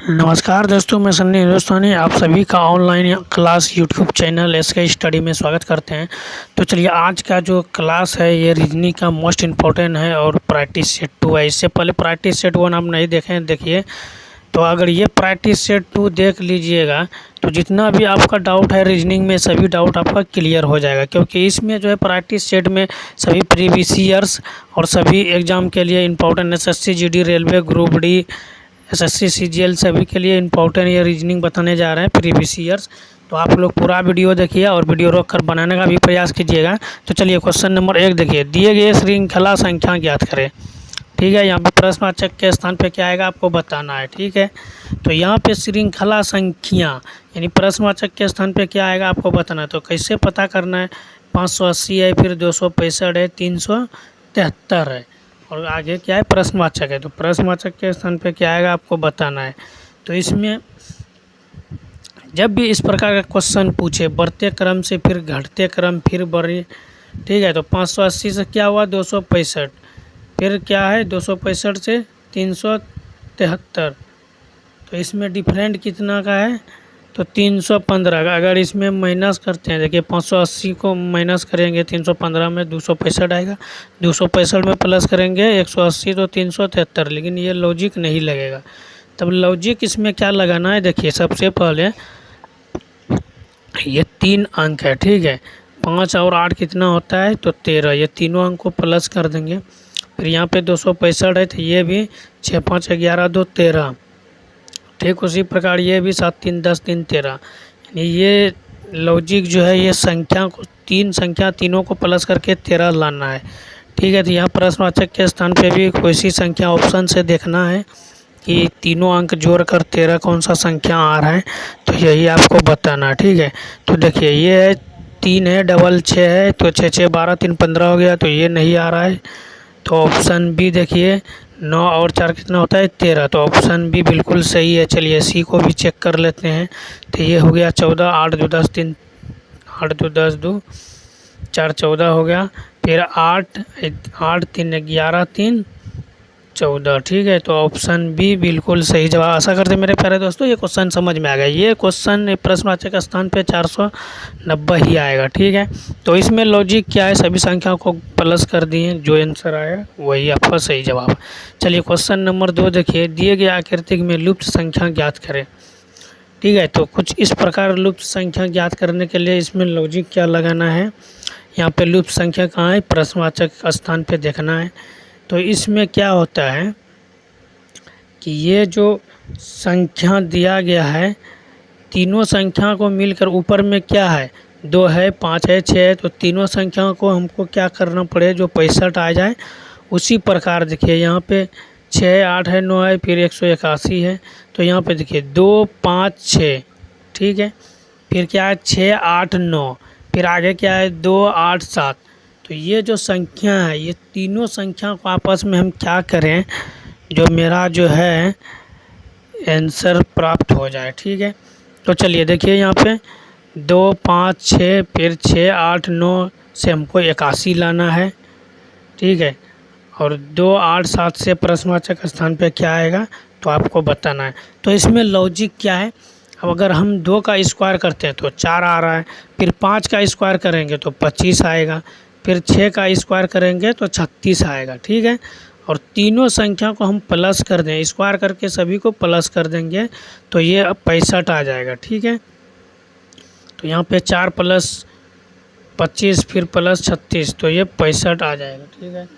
नमस्कार दोस्तों, मैं सन्नी हिंदुस्तानी आप सभी का online class YouTube channel SK study में स्वागत करते हैं। तो चलिए, आज का जो क्लास है ये रीजनिंग का मोस्ट इम्पोर्टेंट है और प्रैक्टिस सेट 2 है। इससे पहले प्रैक्टिस सेट 1 आप नहीं देखें, देखिए। तो अगर ये प्रैक्टिस सेट 2 देख लीजिएगा तो जितना भी आपका डाउट है रीजनिंग में सभी डाउट आपका क्लियर हो जाएगा, क्योंकि इसमें जो है प्रैक्टिस सेट में सभी प्रीवियस ईयर्स और सभी एग्ज़ाम के लिए important SSC GD railway group D SSC CGL सभी के लिए इम्पोर्टेंट ये रीजनिंग बताने जा रहे हैं प्रीवियस ईयर्स। तो आप लोग पूरा वीडियो देखिए और वीडियो रोक कर बनाने का भी प्रयास कीजिएगा। तो चलिए, क्वेश्चन नंबर 1 देखिए, दिए गए श्रृंखला संख्या ज्ञात करें। ठीक है, यहाँ पे प्रश्नवाचक के स्थान पे क्या आएगा आपको बताना है। ठीक है, तो यहाँ पे श्रृंखला संख्या यानी प्रश्नवाचक के स्थान पे क्या आएगा आपको बताना है। तो कैसे पता करना है, 580 है, फिर 265 है, 373 है और आगे क्या है प्रश्नवाचक है। तो प्रश्नवाचक के स्थान पे क्या आएगा आपको बताना है। तो इसमें जब भी इस प्रकार का क्वेश्चन पूछे, बढ़ते क्रम से फिर घटते क्रम फिर बढ़े, ठीक है। तो 580 से क्या हुआ 265, फिर क्या है 265 से 373। तो इसमें डिफरेंट कितना का है तो 315 का। अगर इसमें माइनस करते हैं, देखिए 580 को माइनस करेंगे 315 में 265 आएगा, 265 में प्लस करेंगे 180 तो 373। लेकिन ये लॉजिक नहीं लगेगा। तब लॉजिक इसमें क्या लगाना है, देखिए सबसे पहले ये 3 अंक है, ठीक है। 5 और 8 कितना होता है तो 13, ये तीनों अंक को प्लस कर देंगे। फिर यहाँ पे 265 है तो ये भी 6 5 11 2 13। ठीक उसी प्रकार ये भी 7 3 10 3 13। यानी ये लॉजिक जो है ये संख्या को तीनों को प्लस करके 13 लाना है। ठीक है, तो यहाँ प्रश्नवाचक के स्थान पे भी कोई सी संख्या ऑप्शन से देखना है कि तीनों अंक जोड़कर 13 कौन सा संख्या आ रहा है, तो यही आपको बताना है। ठीक है, तो देखिए ये है 3 है, डबल 6 है, तो 6 6 12 3 15 हो गया, तो ये नहीं आ रहा है। तो ऑप्शन बी देखिए 9 और 4 कितना होता है 13, तो ऑप्शन बी बिल्कुल सही है। चलिए सी को भी चेक कर लेते हैं। तो ये हो गया 14, 8 2 10 3 8 2 10 2 4 14 हो गया। फिर 8 8 3 11 3 14। ठीक है, तो ऑप्शन बी बिल्कुल सही जवाब। आशा करते मेरे प्यारे दोस्तों ये क्वेश्चन समझ में आ गया। ये क्वेश्चन प्रश्नवाचक स्थान पे 490 ही आएगा। ठीक है, तो इसमें लॉजिक क्या है, सभी संख्याओं को प्लस कर दिए, जो आंसर आया वही आपका सही जवाब है। चलिए क्वेश्चन नंबर 2 देखिए, दिए गए आकृति में लुप्त संख्या ज्ञात करें। ठीक है, तो कुछ इस प्रकार लुप्त संख्या ज्ञात करने के लिए इसमें लॉजिक क्या लगाना है, यहाँ पे लुप्त संख्या कहाँ है प्रश्नवाचक स्थान पे देखना है। तो इसमें क्या होता है कि ये जो संख्या दिया गया है, तीनों संख्या को मिलकर ऊपर में क्या है 2 है 5 है 6 है, तो तीनों संख्याओं को हमको क्या करना पड़े जो 65 आ जाए। उसी प्रकार देखिए यहाँ पे 6 8 है 9 है, फिर 181 है। तो यहाँ पे देखिए 2 5 6, ठीक है। फिर क्या है 6 8 9, फिर आगे क्या है 2 8 7। तो ये जो संख्या है ये तीनों संख्या को आपस में हम क्या करें जो मेरा जो है आंसर प्राप्त हो जाए। ठीक है, तो चलिए देखिए यहाँ पे 2 5 6 फिर 6 8 9 से हमको 81 लाना है। ठीक है, और 2 8 7 से प्रश्नवाचक स्थान पे क्या आएगा तो आपको बताना है। तो इसमें लॉजिक क्या है, अब अगर हम 2 का स्क्वायर करते हैं तो 4 आ रहा है, फिर 5 का स्क्वायर करेंगे तो 25 आएगा, फिर 6 का स्क्वायर करेंगे तो 36 आएगा। ठीक है, और तीनों संख्या को हम प्लस कर दें, स्क्वायर करके सभी को प्लस कर देंगे तो ये अब 65 आ जाएगा। ठीक है, तो यहाँ पे 4 प्लस 25 फिर प्लस 36, तो ये 65 आ जाएगा। ठीक है,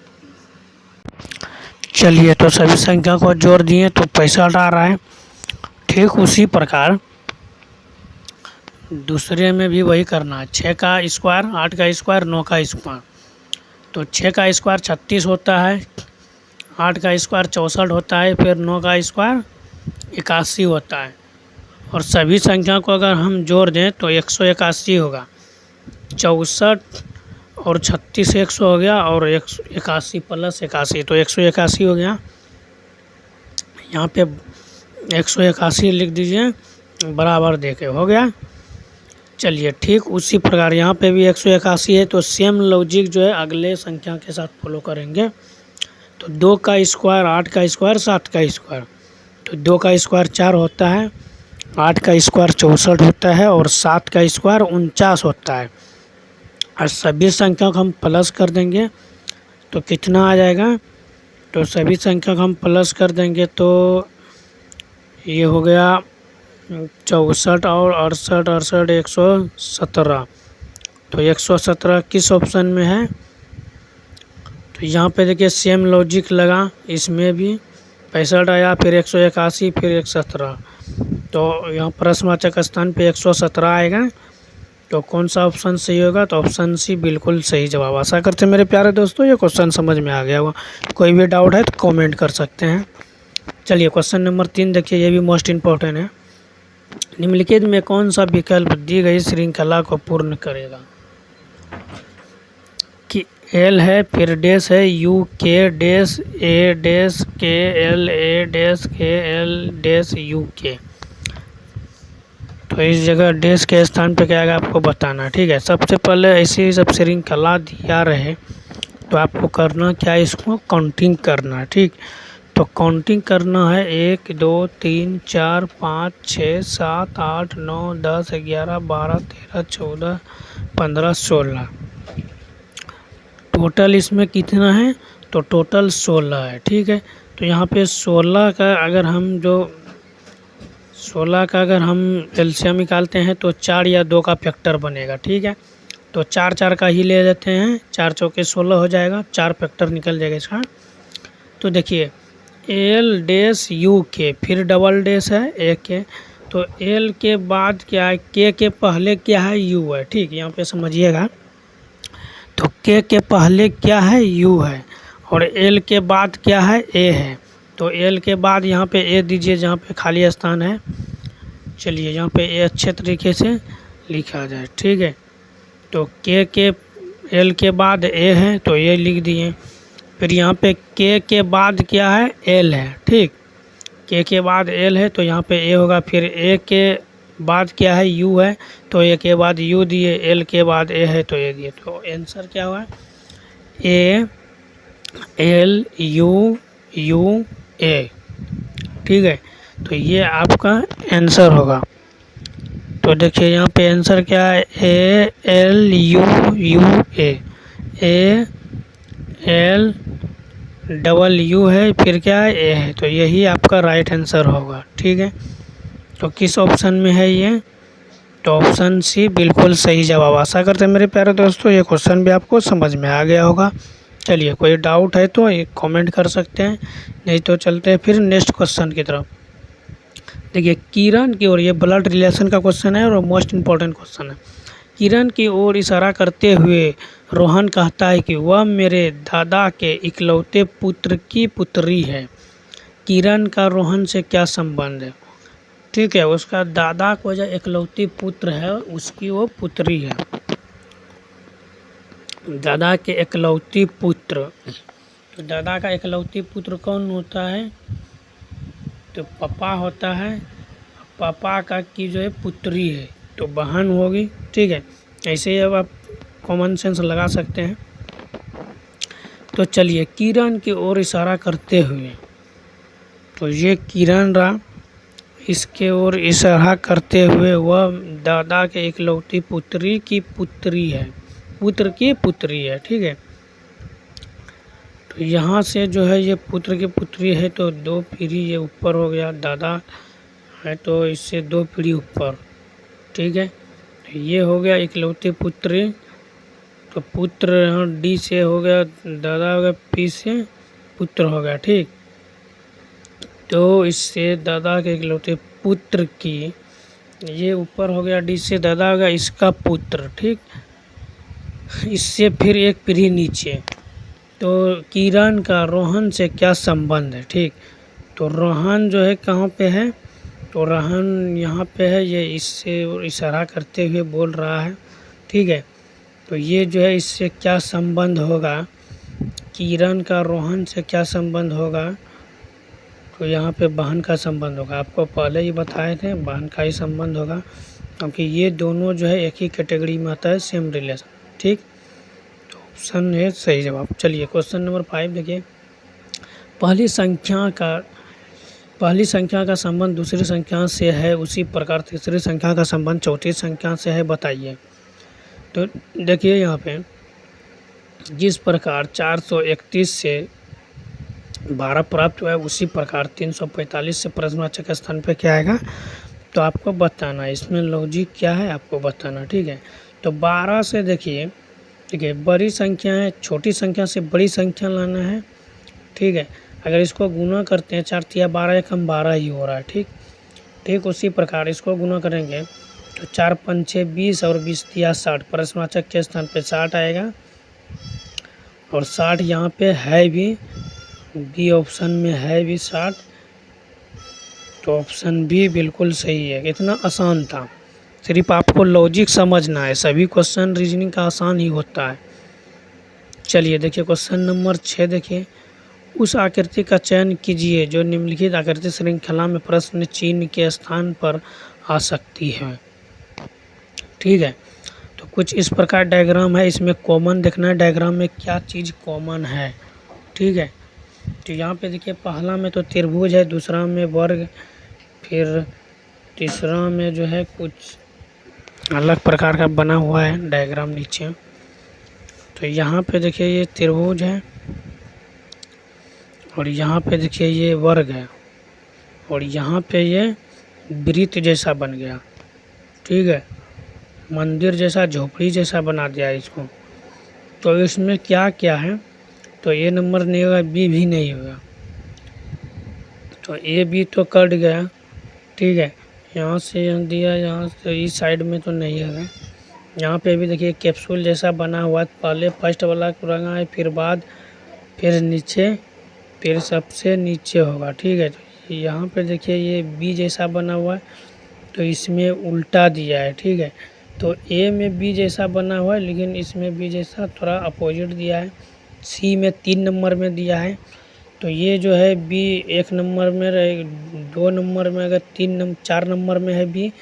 चलिए तो सभी संख्या को जोड़ दिए तो 65 आ रहा है। ठीक उसी प्रकार दूसरे में भी वही करना है, 6 का स्क्वायर 8 का स्क्वायर 9 का स्क्वायर। तो 6 का स्क्वायर 36 होता है, 8 का स्क्वायर 64 होता है, फिर 9 का स्क्वायर 81 होता है। और सभी संख्या को अगर हम जोड़ दें तो 181 होगा। 64 और 36 100 हो गया, और 81 प्लस 81 तो 181 हो गया। यहाँ पे 181 लिख दीजिए, बराबर देके हो गया। चलिए ठीक उसी प्रकार यहाँ पे भी 181 है, तो सेम लॉजिक जो है अगले संख्या के साथ फॉलो करेंगे। तो 2 का स्क्वायर 8 का स्क्वायर 7 का स्क्वायर, तो 2 का स्क्वायर 4 होता है, 8 का स्क्वायर 64 होता है और 7 का स्क्वायर 49 होता है। और सभी संख्या को हम प्लस कर देंगे तो कितना आ जाएगा, तो सभी संख्या को हम प्लस कर देंगे तो ये हो गया 64 और 68 68 117। तो 117 किस ऑप्शन में है, तो यहाँ पे देखिए सेम लॉजिक लगा, इसमें भी 65 आया, फिर 181, फिर 117। तो यहाँ प्रश्नवाचक स्थान पे 117 आएगा। तो कौन सा ऑप्शन सही होगा, तो ऑप्शन सी बिल्कुल सही जवाब। आशा करते हैं मेरे प्यारे दोस्तों ये क्वेश्चन समझ में आ गया होगा। कोई भी डाउट है तो कमेंट कर सकते हैं। चलिए क्वेश्चन नंबर 3 देखिए, ये भी मोस्ट इम्पोर्टेंट है। निम्नलिखित में कौन सा विकल्प दी गई श्रृंखला को पूर्ण करेगा, कि एल है, फिर डैश है, यू के डैश ए डैश के एल ए डैश के एल डैश यू के। तो इस जगह डैश के स्थान पे क्या आएगा आपको बताना, ठीक है। सबसे पहले ऐसी जब श्रृंखला दिया रहे तो आपको करना क्या है, इसको काउंटिंग करना, ठीक। तो काउंटिंग करना है 1 2 3 4 5 6 7 8 9 10 11 12 13 14 15 16। टोटल इसमें कितना है, तो टोटल 16 है, ठीक है। तो यहाँ पे 16 का अगर हम एलसीएम निकालते हैं तो 4 या 2 का फैक्टर बनेगा, ठीक है। तो 4 4 का ही ले लेते हैं, 4 चौके 16 हो जाएगा, 4 फैक्टर निकल जाएगा इसका। तो देखिए एल डैश यू के, फिर डबल डैश है ए के, तो एल के बाद क्या है, के पहले क्या है, यू है, ठीक। यहाँ पे समझिएगा, तो के पहले क्या है, यू है, और एल के बाद क्या है, ए है। तो एल के बाद यहाँ पे ए दीजिए जहाँ पे खाली स्थान है। चलिए यहाँ पे ए अच्छे तरीके से लिखा जाए, ठीक है। तो के एल के बाद ए है तो ये लिख दिए। फिर यहाँ पे के बाद क्या है, एल है, ठीक। के बाद एल है तो यहाँ पे ए होगा, फिर ए के बाद क्या है, यू है, तो ए के बाद यू दिए, एल के बाद ए है तो ए दिए। तो आंसर क्या हुआ, A L U U A, ठीक है। तो ये आपका आंसर होगा। तो देखिए यहाँ पे आंसर क्या है, A L U U A L double U है, फिर क्या है, ए है, तो यही आपका राइट आंसर होगा, ठीक है। तो किस ऑप्शन में है ये, तो ऑप्शन सी बिल्कुल सही जवाब। आशा करते हैं मेरे प्यारे दोस्तों ये क्वेश्चन भी आपको समझ में आ गया होगा। चलिए कोई डाउट है तो ये कमेंट कर सकते हैं, नहीं तो चलते हैं फिर नेक्स्ट क्वेश्चन की तरफ। देखिए किरण की ओर, ये ब्लड रिलेशन का क्वेश्चन है और मोस्ट इम्पॉर्टेंट क्वेश्चन है। किरण की ओर इशारा करते हुए रोहन कहता है कि वह मेरे दादा के इकलौते पुत्र की पुत्री है। किरण का रोहन से क्या संबंध है, ठीक है। उसका दादा को जो इकलौती पुत्र है उसकी वो पुत्री है, दादा के इकलौती पुत्र। तो दादा का इकलौती पुत्र कौन होता है, तो पापा होता है। पापा का की जो है पुत्री है तो बहन होगी, ठीक है। ऐसे ही अब आप कॉमन सेंस लगा सकते हैं। तो चलिए किरण की ओर इशारा करते हुए, तो ये किरण रहा, इसके ओर इशारा करते हुए वह दादा के इकलौती पुत्री की पुत्री है, पुत्र की पुत्री है, ठीक है। तो यहाँ से जो है ये पुत्र की पुत्री है तो 2 पीढ़ी ये ऊपर हो गया, दादा है तो इससे 2 पीढ़ी ऊपर, ठीक है। तो ये हो गया इकलौती पुत्री, तो पुत्र यहाँ डी से हो गया, दादा हो गया, पी से पुत्र हो गया, ठीक। तो इससे दादा के इकलौते पुत्र की, ये ऊपर हो गया डी से दादा हो गया, इसका पुत्र, ठीक। इससे फिर 1 पीढ़ी नीचे, तो किरण का रोहन से क्या संबंध है, ठीक। तो रोहन जो है कहाँ पे है, तो रोहन यहाँ पे है, ये इससे इशारा करते हुए बोल रहा है, ठीक है। तो ये जो है इससे क्या संबंध होगा, किरण का रोहन से क्या संबंध होगा, तो यहाँ पे बहन का संबंध होगा। आपको पहले ही बताए थे बहन का ही संबंध होगा, क्योंकि ये दोनों जो है एक ही कैटेगरी में आता है, सेम रिलेशन, ठीक। तो ऑप्शन है सही जवाब। चलिए क्वेश्चन नंबर 5 देखिए, पहली संख्या का पहली संख्या का संबंध दूसरी संख्या से है, उसी प्रकार तीसरी संख्या का संबंध चौथी संख्या से है, बताइए। तो देखिए यहाँ पे जिस प्रकार 431 से 12 प्राप्त हुआ है, उसी प्रकार 345 से प्रश्नवाचक स्थान पे क्या आएगा, तो आपको बताना है। इसमें लॉजिक क्या है आपको बताना, ठीक है। तो 12 से देखिए, ठीक है, बड़ी संख्या है, छोटी संख्या से बड़ी संख्या लाना है, ठीक है। अगर इसको गुना करते हैं 4 तिया 12 एकम 12 ही हो रहा है, ठीक। उसी प्रकार इसको गुना करेंगे तो 4 पंचे 20 और 20 तिया 60, प्रश्नवाचक के स्थान पे 60 आएगा। और 60 यहाँ पे है भी, बी ऑप्शन में है भी 60, तो ऑप्शन बी बिल्कुल सही है। इतना आसान था, सिर्फ आपको लॉजिक समझना है। सभी क्वेश्चन रीजनिंग का आसान ही होता है। चलिए देखिए क्वेश्चन नंबर 6 देखिए, उस आकृति का चयन कीजिए जो निम्नलिखित आकृति श्रृंखला में प्रश्न चिन्ह के स्थान पर आ सकती है, ठीक है। तो कुछ इस प्रकार डायग्राम है, इसमें कॉमन देखना है डायग्राम में क्या चीज़ कॉमन है, ठीक है। तो यहाँ पे देखिए पहला में तो त्रिभुज है, दूसरा में वर्ग, फिर तीसरा में जो है कुछ अलग प्रकार का बना हुआ है डायग्राम नीचे। तो यहाँ पे देखिए ये त्रिभुज है, और यहाँ पे देखिए ये वर्ग है, और यहाँ पे ये वृत्त जैसा बन गया, ठीक है, मंदिर जैसा झोपड़ी जैसा बना दिया इसको। तो इसमें क्या क्या है, तो ए नंबर नहीं होगा, बी भी नहीं होगा, तो ए बी तो कट गया, ठीक है। यहाँ से दिया, यहाँ से इस साइड में तो नहीं है। यहाँ पे भी देखिए कैप्सूल जैसा बना हुआ है, पहले फर्स्ट वाला रंगा है, फिर बाद, फिर नीचे, फिर सबसे नीचे होगा, ठीक है। तो यहाँ पे देखिए ये बी जैसा बना हुआ है, तो इसमें उल्टा दिया है, ठीक है। तो ए में बी जैसा बना हुआ है, लेकिन इसमें बी जैसा थोड़ा अपोजिट दिया है। सी में 3 नंबर में दिया है, तो ये जो है बी 1 नंबर में रहे, 2 नंबर में, अगर 4 नंबर में है बी,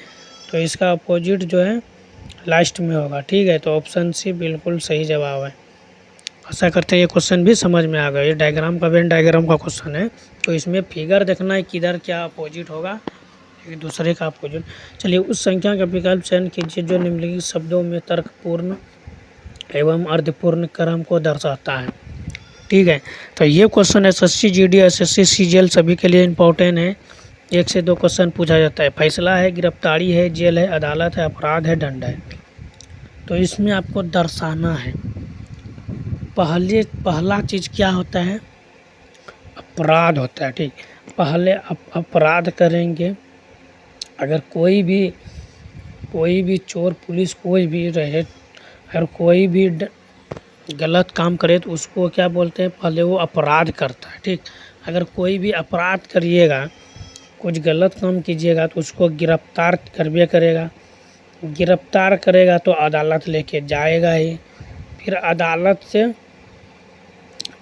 तो इसका अपोजिट जो है लास्ट में होगा, ठीक है। तो ऑप्शन सी बिल्कुल सही जवाब है। आशा करते हैं ये क्वेश्चन भी समझ में आ गया। ये डायग्राम का वेन डायग्राम का क्वेश्चन है, तो इसमें फिगर देखना है किधर क्या अपोजिट होगा, एक दूसरे का अपोजिट। चलिए उस संख्या का विकल्प चयन कीजिए जो निम्नलिखित शब्दों में तर्कपूर्ण एवं अर्थपूर्ण क्रम को दर्शाता है, ठीक है। तो ये question SSC GD SSC CGL सभी के लिए इम्पोर्टेंट है। 1 से 2 क्वेश्चन पूछा जाता है। फैसला है, गिरफ्तारी है, जेल है, अदालत है, अपराध है, दंड है। तो इसमें आपको दर्शाना है, पहला चीज़ क्या होता है, अपराध होता है, ठीक। पहले अपराध करेंगे, अगर कोई भी चोर पुलिस कोई भी रहे, अगर कोई भी गलत काम करे तो उसको क्या बोलते हैं, पहले वो अपराध करता है, ठीक। अगर कोई भी अपराध करिएगा, कुछ गलत काम कीजिएगा, तो उसको गिरफ्तार करबे करेगा, गिरफ्तार करेगा तो अदालत लेके जाएगा ही, फिर अदालत से,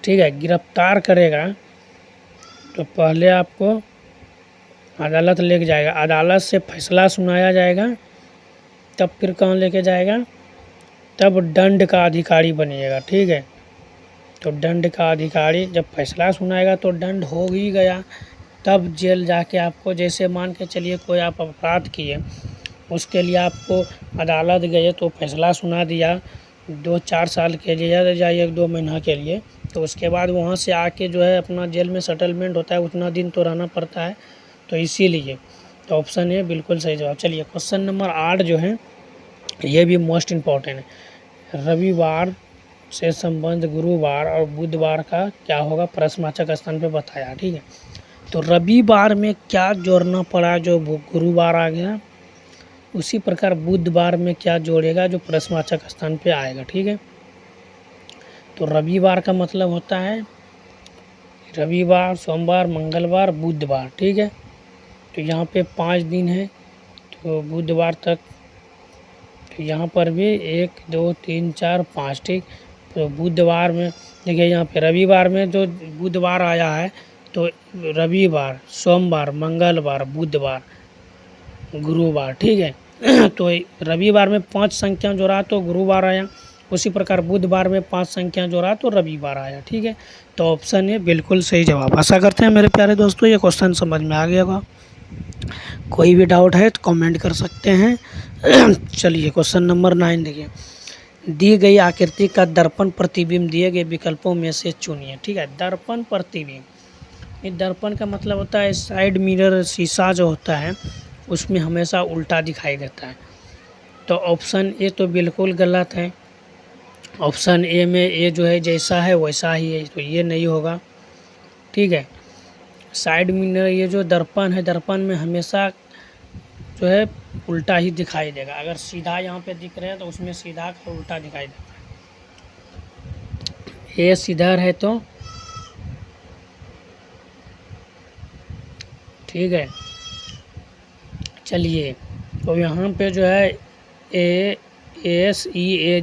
ठीक है, गिरफ्तार करेगा तो पहले आपको अदालत लेके जाएगा, अदालत से फैसला सुनाया जाएगा, तब फिर कहाँ लेके जाएगा, तब दंड का अधिकारी बनिएगा, ठीक है। तो दंड का अधिकारी जब फैसला सुनाएगा तो दंड हो ही गया, तब जेल जाके आपको, जैसे मान के चलिए कोई आप अपराध किए, उसके लिए आपको अदालत गए तो फैसला सुना दिया 2-4 साल के लिए या 1-2 महीना के लिए, तो उसके बाद वहाँ से आके जो है अपना जेल में सेटलमेंट होता है, उतना दिन तो रहना पड़ता है, तो इसीलिए तो ऑप्शन ए बिल्कुल सही जवाब। चलिए क्वेश्चन नंबर 8 जो है ये भी मोस्ट इम्पॉर्टेंट है। रविवार से संबंध गुरुवार और बुधवार का क्या होगा, प्रश्नवाचक स्थान पे बताया, ठीक है। तो रविवार में क्या जोड़ना पड़ा, जो गुरुवार आ गया, उसी प्रकार बुधवार में क्या जोड़ेगा जो प्रश्नवाचक स्थान पे आएगा, ठीक है। तो रविवार का मतलब होता है रविवार, सोमवार, मंगलवार, बुधवार, ठीक है। तो यहाँ पे 5 दिन है, तो बुधवार तक, तो यहाँ पर भी 1 2 3 4 5, ठीक। तो बुधवार में देखिए, यहाँ पे रविवार में जो बुधवार आया है, तो रविवार, सोमवार, मंगलवार, बुधवार, गुरुवार, ठीक है। तो रविवार में 5 संख्या जोड़ा तो गुरुवार आया, उसी प्रकार बुधवार में 5 संख्या जोड़ा तो रविवार आया। ठीक है, तो ऑप्शन ए बिल्कुल सही जवाब। आशा करते हैं मेरे प्यारे दोस्तों ये क्वेश्चन समझ में आ गया होगा। कोई भी डाउट है तो कमेंट कर सकते हैं। चलिए क्वेश्चन नंबर 9 देखिए। दी गई आकृति का दर्पण प्रतिबिंब दिए गए विकल्पों में से चुनिए। ठीक है, दर्पण प्रतिबिंब, ये दर्पण का मतलब होता है साइड मिरर, शीशा जो होता है उसमें हमेशा उल्टा दिखाई देता है। तो ऑप्शन ए तो बिल्कुल गलत है। ऑप्शन ए में ए जो है जैसा है वैसा ही है, तो ये नहीं होगा। ठीक है, साइड मिरर, ये जो दर्पण है, दर्पण में हमेशा जो है उल्टा ही दिखाई देगा। अगर सीधा यहाँ पे दिख रहे हैं तो उसमें सीधा का उल्टा दिखाई देगा। ए सीधा है तो ठीक है। चलिए, तो यहाँ पे जो है ए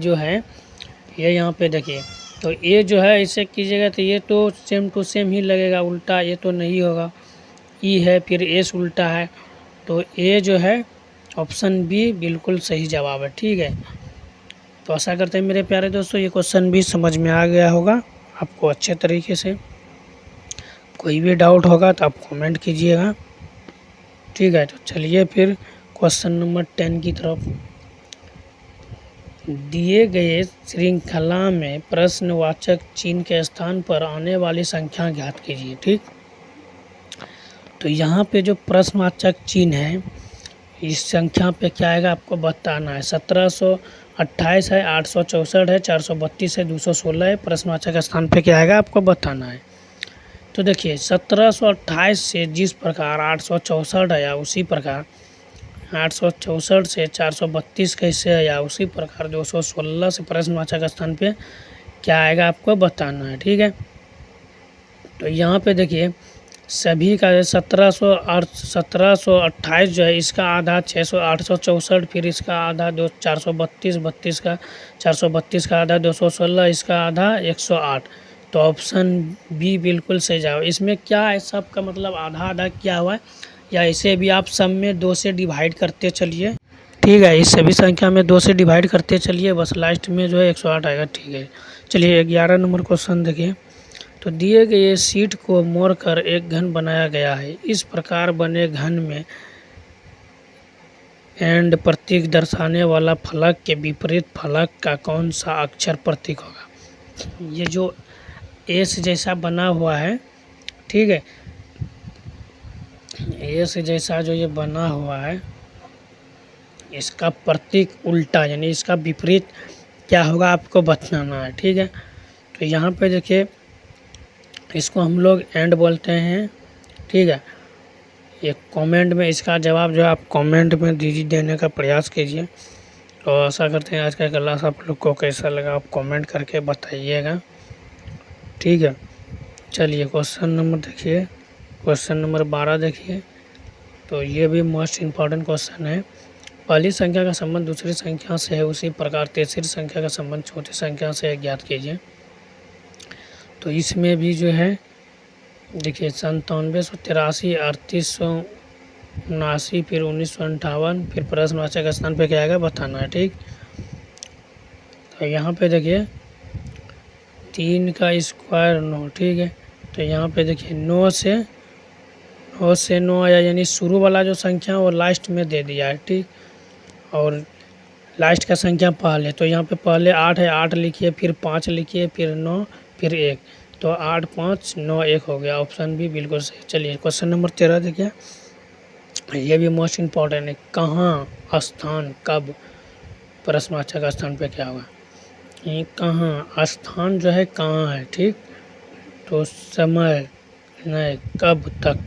जो है ये यहाँ पे देखिए, तो ए जो है इसे कीजिएगा तो ये तो सेम टू सेम ही लगेगा, उल्टा ये तो नहीं होगा। ई है फिर एस उल्टा है, तो ए जो है ऑप्शन बी बिल्कुल सही जवाब है। ठीक है, तो आशा करते हैं मेरे प्यारे दोस्तों ये क्वेश्चन भी समझ में आ गया होगा आपको अच्छे तरीके से। कोई भी डाउट होगा तो आप कमेंट कीजिएगा। ठीक है, तो चलिए फिर क्वेश्चन नंबर 10 की तरफ। दिए गए श्रृंखला में प्रश्नवाचक चिन्ह के स्थान पर आने वाली संख्या ज्ञात कीजिए। ठीक, तो यहाँ पे जो प्रश्नवाचक चिन्ह है इस संख्या पे क्या आएगा आपको बताना है। 1728 है, 864 है, 432 है, 216 है। प्रश्नवाचक स्थान पे क्या आएगा आपको बताना है। तो देखिए 1728 से जिस प्रकार 864 आया उसी प्रकार 864 से 432 कैसे आया उसी प्रकार 216 से प्रश्नवाचक स्थान पे क्या आएगा आपको बताना है। ठीक है, तो यहाँ पे देखिए सभी का 1728 जो है इसका आधा 864, फिर इसका आधा 432 का 432 का आधा 216, इसका आधा 108। तो ऑप्शन बी बिल्कुल सही जवाब। इसमें क्या है, सब का मतलब आधा आधा क्या हुआ है, या इसे भी आप सब में 2 से डिवाइड करते चलिए। ठीक है, इस सभी संख्या में 2 से डिवाइड करते चलिए, बस लास्ट में जो है 108 आएगा। ठीक है, चलिए 11 नंबर क्वेश्चन देखिए। तो दिए गए शीट को मोड़कर एक घन बनाया गया है। इस प्रकार बने घन में एंड प्रतीक दर्शाने वाला फलक के विपरीत फलक का कौन सा अक्षर प्रतीक होगा। ये जो एस जैसा बना हुआ है, ठीक है, एस जैसा जो ये बना हुआ है इसका प्रतीक उल्टा यानी इसका विपरीत क्या होगा आपको बताना है। ठीक है, तो यहाँ पे देखिए इसको हम लोग एंड बोलते हैं। ठीक है, ये कमेंट में इसका जवाब जो है आप कमेंट में दीजिए, देने का प्रयास कीजिए। तो आशा करते हैं आज का क्लास आप लोग को कैसा लगा आप कमेंट करके बताइएगा। ठीक है, चलिए क्वेश्चन नंबर देखिए, क्वेश्चन नंबर 12 देखिए। तो ये भी मोस्ट इम्पॉर्टेंट क्वेश्चन है। पहली संख्या का संबंध दूसरी संख्या से है उसी प्रकार तीसरी संख्या का संबंध चौथी संख्या से ज्ञात कीजिए। तो इसमें भी जो है देखिए 9783, 3879, फिर 1958, फिर प्रश्नवाचक स्थान पे क्या आएगा बताना है। ठीक, तो यहाँ पे देखिए 3 का स्क्वायर 9। ठीक है, तो यहाँ पे देखिए 9 से 9 आया, यानी शुरू वाला जो संख्या वो लास्ट में दे दिया है। ठीक, और लास्ट का संख्या पहले, तो यहाँ पे पहले 8 है, 8 लिखिए, फिर 5 लिखिए, फिर 9, फिर 1, तो 8 5 9 1 हो गया। ऑप्शन भी बिल्कुल सही। चलिए क्वेश्चन नंबर 13 देखिए, ये भी मोस्ट इम्पॉर्टेंट है। कहाँ, स्थान, कब, प्रश्नवाचक स्थान पे क्या होगा। ये कहाँ, स्थान जो है कहाँ है। ठीक, तो समय नहीं, कब तक,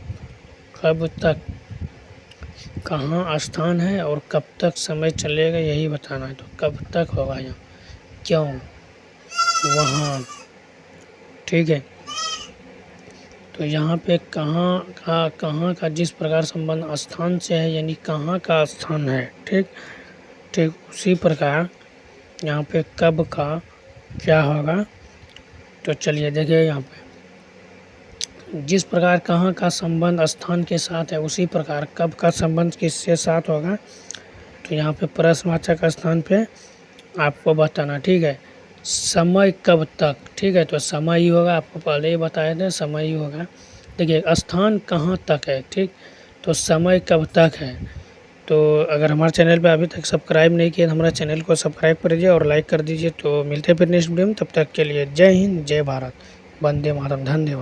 कब तक, कहाँ स्थान है और कब तक समय चलेगा यही बताना है। तो कब तक होगा यहाँ, क्यों, वहाँ। ठीक है, तो यहाँ पे कहाँ का जिस प्रकार संबंध स्थान से है यानी कहाँ का स्थान है। ठीक, उसी प्रकार यहाँ पे कब का क्या होगा। तो चलिए देखिए यहाँ पे जिस प्रकार कहाँ का संबंध स्थान के साथ है उसी प्रकार कब का संबंध किसके साथ होगा। तो यहाँ पे प्रश्नवाचक स्थान पे आपको बताना। ठीक है, समय कब तक, ठीक है, तो समय ही होगा, आपको पहले ही बताए थे समय ही होगा। देखिए स्थान कहाँ तक है, ठीक, तो समय कब तक है। तो अगर हमारे चैनल पे अभी तक सब्सक्राइब नहीं किया तो हमारे चैनल को सब्सक्राइब कर दीजिए और लाइक कर दीजिए। तो मिलते हैं फिर नेक्स्ट वीडियो में, तब तक के लिए जय हिंद जय भारत, वंदे मातरम, धन्यवाद।